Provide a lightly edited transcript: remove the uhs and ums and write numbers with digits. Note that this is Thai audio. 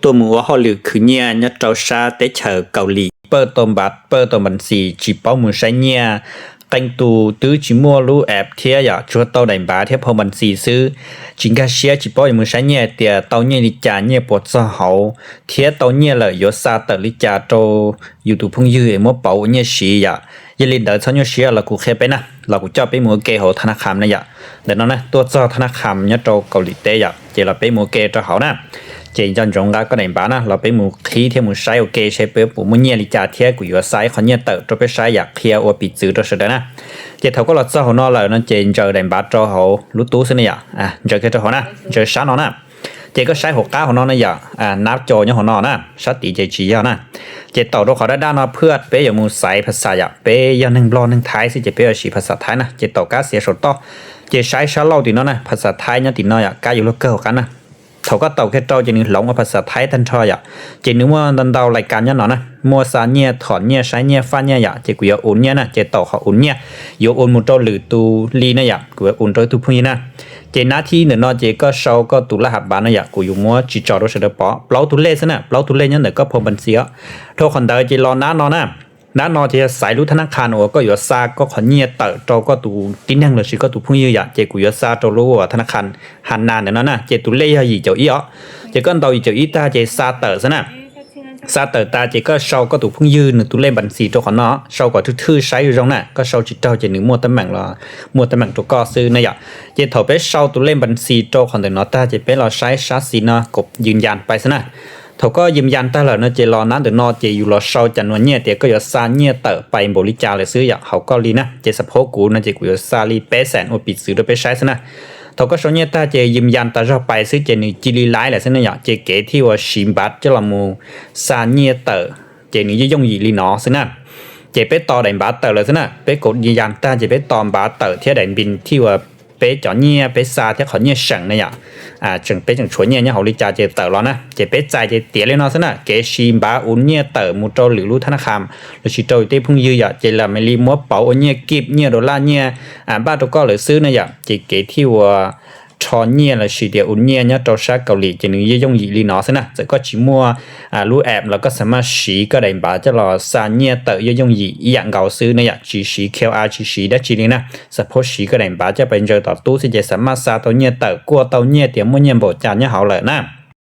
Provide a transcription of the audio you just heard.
ตัวหมู่ว่าเฮาหรือคือเนี่ยญะเจ้าชาเตเฉอเกาหลีเปิดตมบัตรเปิดตมบัญชีจิเป้าหมู่ใช้เนี่ยแต่งตูตื้อจิมัวรู้แอบเทียอย่าชัวเต้าได้บาเทียพอบัญชีซื้อจิงกาเชียจิเป้าหมู่ใช้เนี่ยเตียเต้าเนี่ยลิจาเนี่ยปวดซะเฮาเทียเต้าเนี่ยเลยยศาตลิจาโตอยู่ตุพุ่งยื้อมัวเป้าเนี่ยชีอย่ายลินเดอซันยเชียละกูเคไปนะละกูเจ้าไปหมู่เกเฮาธนาคารนะอย่าเดี๋ยวนั้นนะตัวเจ้าธนาคารเนี่ยโตเกาหลีเตอย่าเจละไปหมู่เกเจ้าเฮานะเจนจันจงก็ได้บานะเราไปหมู่คีเทียหมู่ใช้โอเคใช้เปิ้ปู่มื้อเนี่ยลิจาเทียกูอยู่ซ้ายเขาเนี่ยเตอไปใช้อยากเคลียร์อปิดซื้อตัวซะนะเจเท่าก็เราเจ้าเฮาเนาะแล้วนั่นเจนเจอได้บาเจ้าเฮารู้ตู้ซิเนี่ยเจอเจ้าเฮานะเจอชั้นเนาะนะเจก็ใช้69เฮาเนาะนะอย่านับโจเนี่ยเฮาเนาะนะชัดติเจจีอ่ะนะเจต่อตัวเขาด้านเนาะเพื่อเปอยู่หมู่ใช้ภาษาอย่าเปอย่างนึงบลอนึงไทยสิเจเปสิภาษาไทยนะเจต่อก็เสียสดต่อเจใช้ชาเล่าติเนาะนะภาษาไทยเนี่ยติเนาะอย่ากาอยู่แล้วเกิกันนะเขาก็เต่าแค่เจ้าจะนึงหลงภาษาไทยทันทออย่าเจนึกว่าดันเดารายการเนี่ยเนาะนะมัวซาเนี่ยถอนเนี่ยใช้เนี่ยฟ้าเนี่ยอย่าเจกูอย่าอุ่นเนี่ยนะเจต่อเขาอุ่นเนี่ยอยู่อุ่นมุโตหรือตูลีนะอย่ากูอุ่นโดยทุกพุ่นนะเจหน้าที่เนี่ยเนาะเจก็เซาก็ตุลหับบานนะอย่ากูอยู่มัวจิจอรถเสดปอเปล่าตุเลซะนะเปล่าตุเลเนี่ยก็พอบันเสียโทคนใดเจรอน้านอนนะน้านอเจสายรู้ธนาคารโอก็อยู่ซาก็ขอเนี่ยเตอโตก็ตูติ้นแห่งเลยสิก็ตูพุ่งยือย่าเจกูอยู่ซาโตรู้ว่าธนาคารหันนานเนี่ยเนาะนะเจตุเลอย่าอีเจ้าอีอ๋อเจก็เตาอีเจ้าอีตาเจซาเตอซะนะซาเตอตาเจก็เซาก็ตูพุ่งยืนตุเลบัญชีโตขอเนาะเซาก็ทื่อๆใช้อยู่ตรงน่ะก็เซาจิตเจ้าเจนึงมัวตำแหน่งละมัวตำแหน่งตัวก็ซื้อนะอย่าเจเฒ่าไปเซาตุเลบัญชีโตของเนาะตาเจไปรอใช้ชาซีนะกบยืนยันไปซะนะเขาก็ยืมยันตลอดนะเจรอนั้นเดนอเจอยู่รอเซาจันวันเนี่ยเตก็อย่าซาเนี่ยเตไปบริจาคเลยซื้ออยากเขาก็ลีนะเจสะโพกูนะเจกูอย่าซาลีเปแสนโอปิดซื้อไปใช้ซะนะเขาก็เซาเนี่ยตาเจยืมยันตาจะไปซื้อเจนี่จิลีไลแหละซะนะอยากเจเกที่ว่าชิมบัตจะละมูซาเนี่ยเตเจนี่จะย่งยีลีนอซะนะเจไปต่อได้บาเตเลยซะนะไปกดยืนยันตาเจไปตอมบาเตที่ได้บินที่ว่าไปจอเนี่ยไปซาที่เขาเนี่ยสั่งนะอย่าจึงไปจึงชวนเนี่ยเขาลิจาเจเตอแล้วนะเจไปจ่ายเจเตียเลยเนาะซะนะเกชิมบาอุนเนี่ยเตอมูโตหรือรู้ธนาคารหรือชิโตเตพุ่งยืออย่าเจละไม่รีมัวเป๋าเนี่ยกิบเนี่ยดอลลาร์เนี่ยบ้านตก็เลยซื้อนะอย่าเจเกที่ว่าชอเนี่ยละสิเดียอุนเนี่ยเจ้าชาเกาหลีจะนึงย่งยีลีเนาะซะนะจะก็จิมัวรู้แอบแล้วก็สามารถสีก็ได้บาจะรอซาเนี่ยเตย่งยีอย่างเก่าซื้อนะอย่าจีสี KR จีสีได้จีนี่นะสะโพกสีก็ได้บาจะเป็นเจอต่อตู้สิจะสามารถซาตัวเนี่ยเตกัวตัวเนี่ยเตียมเนี่ยบ่จานเนี่ยเฮาเลยนะ